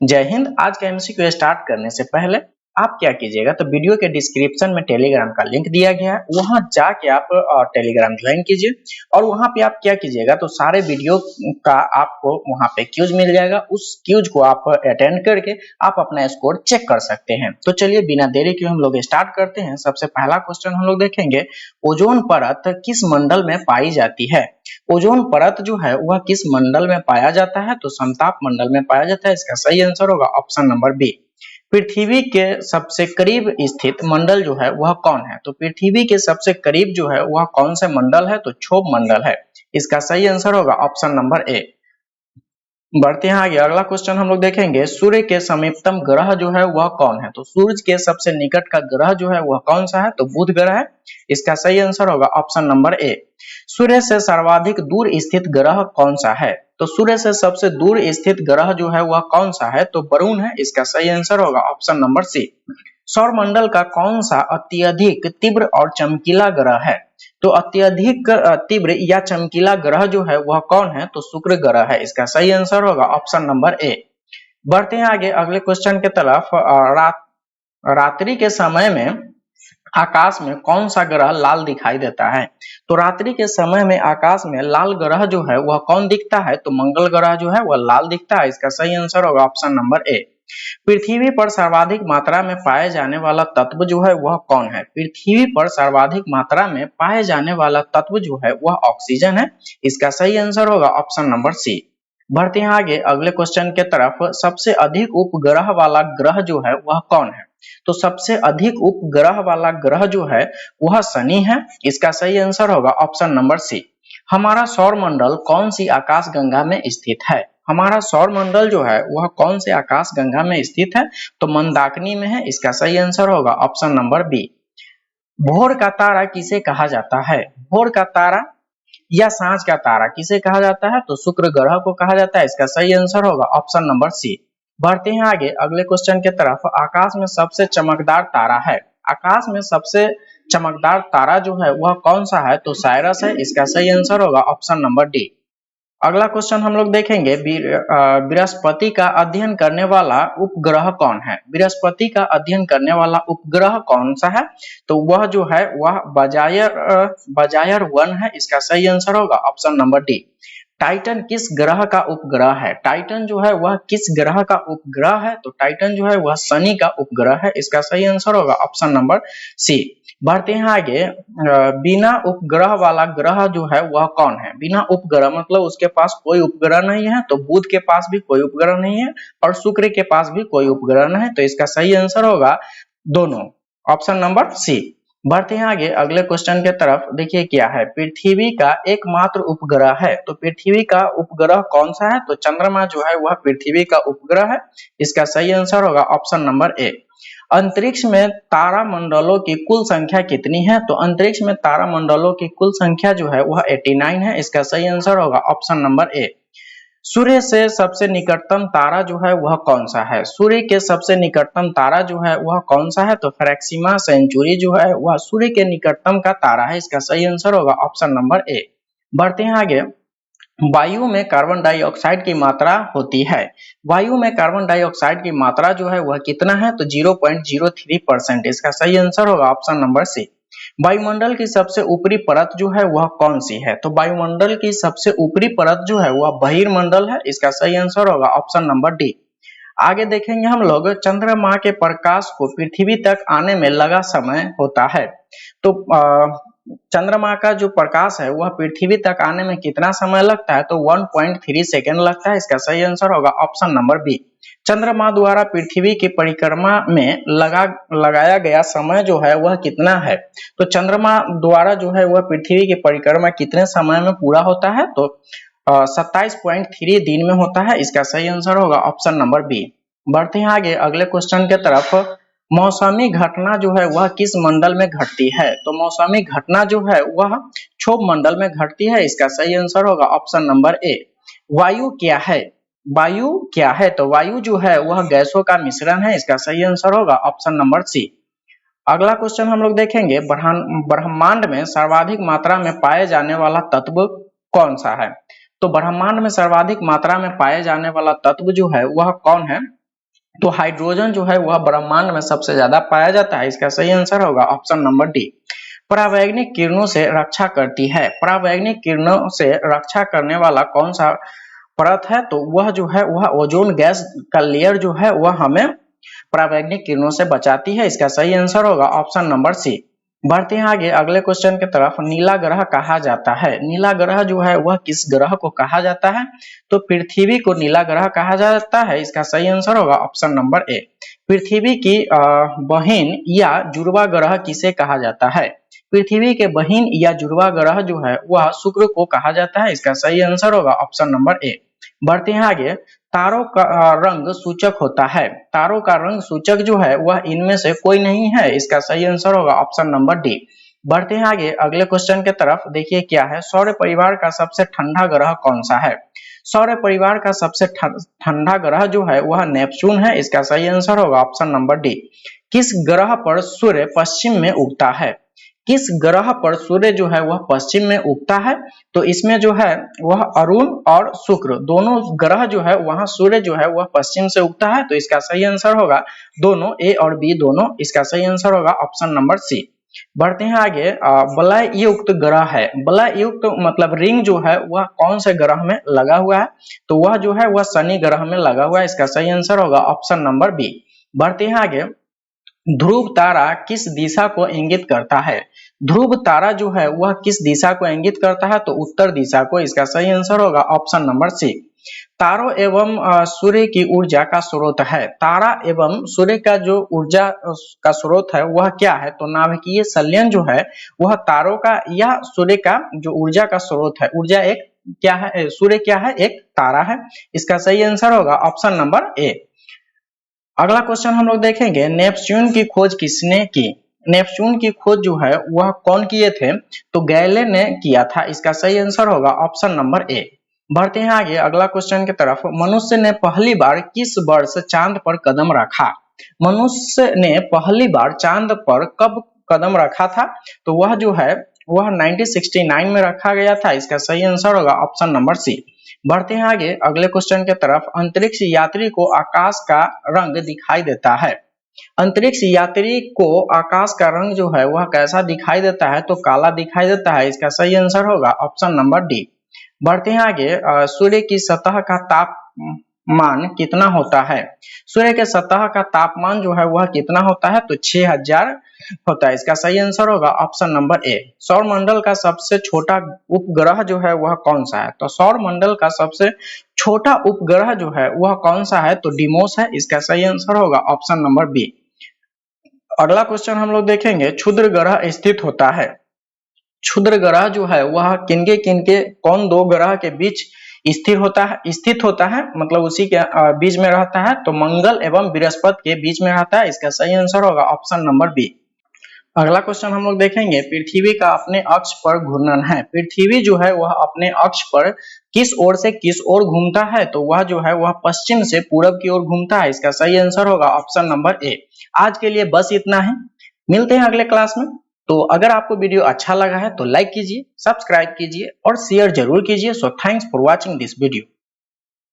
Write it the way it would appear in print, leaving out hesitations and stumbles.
जय हिंद। आज का एमसीक्यू स्टार्ट करने से पहले आप क्या कीजिएगा, तो वीडियो के डिस्क्रिप्शन में टेलीग्राम का लिंक दिया गया है, वहां जाके आप टेलीग्राम ज्वाइन कीजिए और वहां पे आप क्या कीजिएगा, तो सारे वीडियो का आपको वहां पे क्यूज मिल जाएगा। उस क्यूज को आप अटेंड करके आप अपना स्कोर चेक कर सकते हैं। तो चलिए बिना देरी के हम लोग स्टार्ट करते हैं। सबसे पहला क्वेश्चन हम लोग देखेंगे, ओजोन परत किस मंडल में पाई जाती है। ओजोन परत जो है वह किस मंडल में पाया जाता है, तो समताप मंडल में पाया जाता है। इसका सही आंसर होगा ऑप्शन नंबर बी। पृथ्वी के सबसे करीब स्थित मंडल जो है वह कौन है, तो पृथ्वी के सबसे करीब जो है वह कौन सा मंडल है, तो क्षोभ मंडल है। इसका सही आंसर होगा ऑप्शन नंबर ए। बढ़ते हैं आगे, अगला क्वेश्चन हम लोग देखेंगे, सूर्य के समीपतम ग्रह जो है वह कौन है। तो सूर्य के सबसे निकट का ग्रह जो है वह कौन सा है, तो बुध ग्रह है। इसका सही आंसर होगा ऑप्शन नंबर ए। सूर्य से सर्वाधिक दूर स्थित ग्रह कौन सा है, तो सूर्य से सबसे दूर स्थित ग्रह जो है वह कौन सा है, तो वरुण है। इसका सही आंसर होगा ऑप्शन नंबर सी। सौरमंडल का कौन सा अत्यधिक तीव्र और चमकीला ग्रह है, तो अत्यधिक तीव्र या चमकीला ग्रह जो है वह कौन है, तो शुक्र ग्रह है। इसका सही आंसर होगा ऑप्शन नंबर ए। बढ़ते हैं आगे अगले क्वेश्चन के तरफ। रात्रि के समय में आकाश में कौन सा ग्रह लाल दिखाई देता है, तो रात्रि के समय में आकाश में लाल ग्रह जो है वह कौन दिखता है, तो मंगल ग्रह जो है वह लाल दिखता है। इसका सही आंसर होगा ऑप्शन नंबर ए। पृथ्वी पर सर्वाधिक मात्रा में पाए जाने वाला तत्व जो है वह कौन है, पृथ्वी पर सर्वाधिक मात्रा में पाए जाने वाला तत्व जो है वह ऑक्सीजन है। इसका सही आंसर होगा ऑप्शन नंबर सी। बढ़ते हैं आगे अगले क्वेश्चन के तरफ। सबसे अधिक उपग्रह वाला ग्रह जो है वह कौन है, तो सबसे अधिक उपग्रह वाला ग्रह जो है वह शनि है। इसका सही आंसर होगा ऑप्शन नंबर सी। हमारा सौर मंडल कौन सी आकाश गंगा में स्थित है, हमारा सौर मंडल जो है वह कौन से आकाश गंगा में स्थित है, तो मंदाकिनी में है। इसका सही आंसर होगा ऑप्शन नंबर बी। भोर का तारा किसे कहा जाता है, भोर का तारा या सांझ का तारा किसे कहा जाता है, तो शुक्र ग्रह को कहा जाता है। इसका सही आंसर होगा ऑप्शन नंबर सी। बढ़ते हैं आगे अगले क्वेश्चन के तरफ। आकाश में सबसे चमकदार तारा है, आकाश में सबसे चमकदार तारा जो है वह कौन सा है, तो साइरस है। इसका सही आंसर होगा ऑप्शन नंबर डी। अगला क्वेश्चन हम लोग देखेंगे, बृहस्पति का अध्ययन करने वाला उपग्रह कौन है, बृहस्पति का अध्ययन करने वाला उपग्रह कौन सा है, तो वह जो है वह बजायर 1 है। इसका सही आंसर होगा ऑप्शन नंबर डी। टाइटन किस ग्रह का उपग्रह है, टाइटन जो है वह किस ग्रह का उपग्रह है, तो टाइटन जो है वह शनि का उपग्रह है। इसका सही आंसर होगा ऑप्शन नंबर सी। बढ़ते हैं आगे, बिना उपग्रह वाला ग्रह जो है वह कौन है, बिना उपग्रह मतलब उसके पास कोई उपग्रह नहीं है, तो बुध के पास भी कोई उपग्रह नहीं है और शुक्र के पास भी कोई उपग्रह नहीं है। तो इसका सही आंसर होगा दोनों, ऑप्शन नंबर सी। बढ़ते हैं आगे अगले क्वेश्चन के तरफ। देखिए क्या है, पृथ्वी का एकमात्र उपग्रह है, तो पृथ्वी का उपग्रह कौन सा है, तो चंद्रमा जो है वह पृथ्वी का उपग्रह है। इसका सही आंसर होगा ऑप्शन नंबर ए। अंतरिक्ष में तारा मंडलों की कुल संख्या कितनी है, तो अंतरिक्ष में तारा मंडलों की कुल संख्या जो है वह 89 है। इसका सही आंसर होगा ऑप्शन नंबर ए। सूर्य से सबसे निकटतम तारा जो है वह कौन सा है, सूर्य के सबसे निकटतम तारा जो है वह कौन सा है, तो प्रैक्सिमा सेंचुरी जो है वह सूर्य के निकटतम का तारा है। इसका सही आंसर होगा ऑप्शन नंबर ए। बढ़ते हैं आगे, वायु में कार्बन डाइऑक्साइड की मात्रा होती है, वायु में कार्बन डाइऑक्साइड की मात्रा जो है वह कितना है, तो 0.03%। इसका सही आंसर होगा ऑप्शन नंबर सी। वायुमंडल की सबसे ऊपरी परत जो है वह कौन सी है, तो वायुमंडल की सबसे ऊपरी परत जो है वह बहिर्मंडल है। इसका सही आंसर होगा ऑप्शन नंबर डी। आगे देखेंगे हम लोग, चंद्रमा के प्रकाश को पृथ्वी तक आने में लगा समय होता है, तो चंद्रमा का जो प्रकाश है वह पृथ्वी तक आने में कितना समय लगता है, तो 1.3 सेकेंड लगता है। इसका सही आंसर होगा ऑप्शन नंबर बी। चंद्रमा द्वारा पृथ्वी की परिक्रमा में लगाया गया समय जो है वह कितना है, तो चंद्रमा द्वारा जो है वह पृथ्वी की परिक्रमा कितने समय में पूरा होता है, तो 27.3 दिन में होता है। इसका सही आंसर होगा ऑप्शन नंबर बी। बढ़ते हैं आगे अगले क्वेश्चन के तरफ। मौसमी घटना जो है वह किस मंडल में घटती है, तो मौसमी घटना जो है वह क्षोभ मंडल में घटती है। इसका सही आंसर होगा ऑप्शन नंबर ए। वायु क्या है, वायु क्या है, तो वायु जो है वह गैसों का मिश्रण है। इसका सही आंसर होगा ऑप्शन नंबर सी। अगला क्वेश्चन हम लोग देखेंगे, ब्रह्मांड में सर्वाधिक मात्रा में पाए जाने वाला तत्व कौन सा है, तो ब्रह्मांड में सर्वाधिक मात्रा में पाए जाने वाला तत्व जो है वह कौन है, तो हाइड्रोजन जो है वह ब्रह्मांड में सबसे ज्यादा पाया जाता है। इसका सही आंसर होगा ऑप्शन नंबर डी। परावैंगिक किरणों से रक्षा करती है। परावैंगिक किरणों से रक्षा करने वाला कौन सा परत है? तो वह जो है वह ओजोन गैस का लेयर जो है वह हमें परावैंगिक किरणों से बचाती है। इसका सही आंसर होगा ऑप्शन नंबर सी। बढ़ते हैं आगे अगले क्वेश्चन की तरफ। नीला ग्रह कहा जाता है। नीला ग्रह जो है वह किस ग्रह को कहा जाता है? तो पृथ्वी को नीला ग्रह कहा जाता है। इसका सही आंसर होगा ऑप्शन नंबर ए। पृथ्वी की बहिन या जुड़वा ग्रह किसे कहा जाता है? पृथ्वी के बहिन या जुड़वा ग्रह जो है वह शुक्र को कहा जाता है। इसका सही आंसर होगा ऑप्शन नंबर ए। बढ़ते हैं आगे। तारों का रंग सूचक होता है। तारों का रंग सूचक जो है वह इनमें से कोई नहीं है। इसका सही आंसर होगा ऑप्शन नंबर डी। बढ़ते हैं आगे अगले क्वेश्चन के तरफ। देखिए क्या है, सौर परिवार का सबसे ठंडा ग्रह कौन सा है? सौर परिवार का सबसे ठंडा ग्रह जो है वह नेपच्यून है। इसका सही आंसर होगा ऑप्शन नंबर डी। किस ग्रह पर सूर्य पश्चिम में उगता है? किस ग्रह पर सूर्य जो है वह पश्चिम में उगता है? तो इसमें जो है वह अरुण और शुक्र दोनों ग्रह जो है वहां सूर्य जो है वह पश्चिम से उगता है। तो इसका सही आंसर होगा दोनों, ए और बी दोनों। इसका सही आंसर होगा ऑप्शन नंबर सी। बढ़ते हैं आगे। वलय युक्त ग्रह है। वलय युक्त मतलब रिंग जो है वह कौन से ग्रह में लगा हुआ है? तो वह जो है वह शनि ग्रह में लगा हुआ है। इसका सही आंसर होगा ऑप्शन नंबर बी। बढ़ते हैं आगे। ध्रुव तारा किस दिशा को इंगित करता है? ध्रुव तारा जो है वह किस दिशा को इंगित करता है? तो उत्तर दिशा को। इसका सही आंसर होगा ऑप्शन नंबर सी। तारों एवं सूर्य की ऊर्जा का स्रोत है। तारा एवं सूर्य का जो ऊर्जा का स्रोत है वह क्या है? तो नाभिकीय संलयन जो है वह तारों का या सूर्य का जो ऊर्जा का स्रोत है। ऊर्जा एक क्या है, सूर्य क्या है? एक तारा है। इसका सही आंसर होगा ऑप्शन नंबर ए। अगला क्वेश्चन हम लोग देखेंगे, नेपच्यून की खोज किसने की? नेपच्यून की खोज जो है वह कौन किए थे? तो गैले ने किया था। इसका सही आंसर होगा ऑप्शन नंबर ए। बढ़ते हैं आगे अगला क्वेश्चन की तरफ। मनुष्य ने पहली बार किस वर्ष चांद पर कदम रखा? मनुष्य ने पहली बार चांद पर कब कदम रखा था? तो वह जो है वह 1969 में रखा गया था। इसका सही आंसर होगा ऑप्शन नंबर सी। बढ़ते हैं आगे अगले क्वेश्चन के तरफ। अंतरिक्ष यात्री को आकाश का रंग दिखाई देता है। अंतरिक्ष यात्री को आकाश का रंग जो है वह कैसा दिखाई देता है? तो काला दिखाई देता है। इसका सही आंसर होगा ऑप्शन नंबर डी। बढ़ते हैं आगे। सूर्य की सतह का तापमान कितना होता है? सूर्य के सतह का तापमान जो है वह कितना होता है? तो 6000 होता है। इसका सही आंसर होगा ऑप्शन नंबर ए। सौर मंडल का सबसे छोटा उपग्रह जो है वह कौन सा है? तो सौर मंडल का सबसे छोटा उपग्रह जो है वह कौन सा है? तो डिमोस है। इसका सही आंसर होगा ऑप्शन नंबर बी। अगला क्वेश्चन हम लोग देखेंगे, क्षुद्र ग्रह स्थित होता है। क्षुद्र ग्रह जो है वह किनके कौन दो ग्रह के बीच स्थित होता है मतलब उसी के बीच में रहता है? तो मंगल एवं बृहस्पति के बीच में रहता है। इसका सही आंसर होगा ऑप्शन नंबर बी। अगला क्वेश्चन हम लोग देखेंगे, पृथ्वी का अपने अक्ष पर घूर्णन है। पृथ्वी जो है वह अपने अक्ष पर किस ओर से किस ओर घूमता है? तो वह जो है वह पश्चिम से पूरब की ओर घूमता है। इसका सही आंसर होगा ऑप्शन नंबर ए। आज के लिए बस इतना है, मिलते हैं अगले क्लास में। तो अगर आपको वीडियो अच्छा लगा है तो लाइक कीजिए, सब्सक्राइब कीजिए और शेयर जरूर कीजिए। So thanks for watching this video.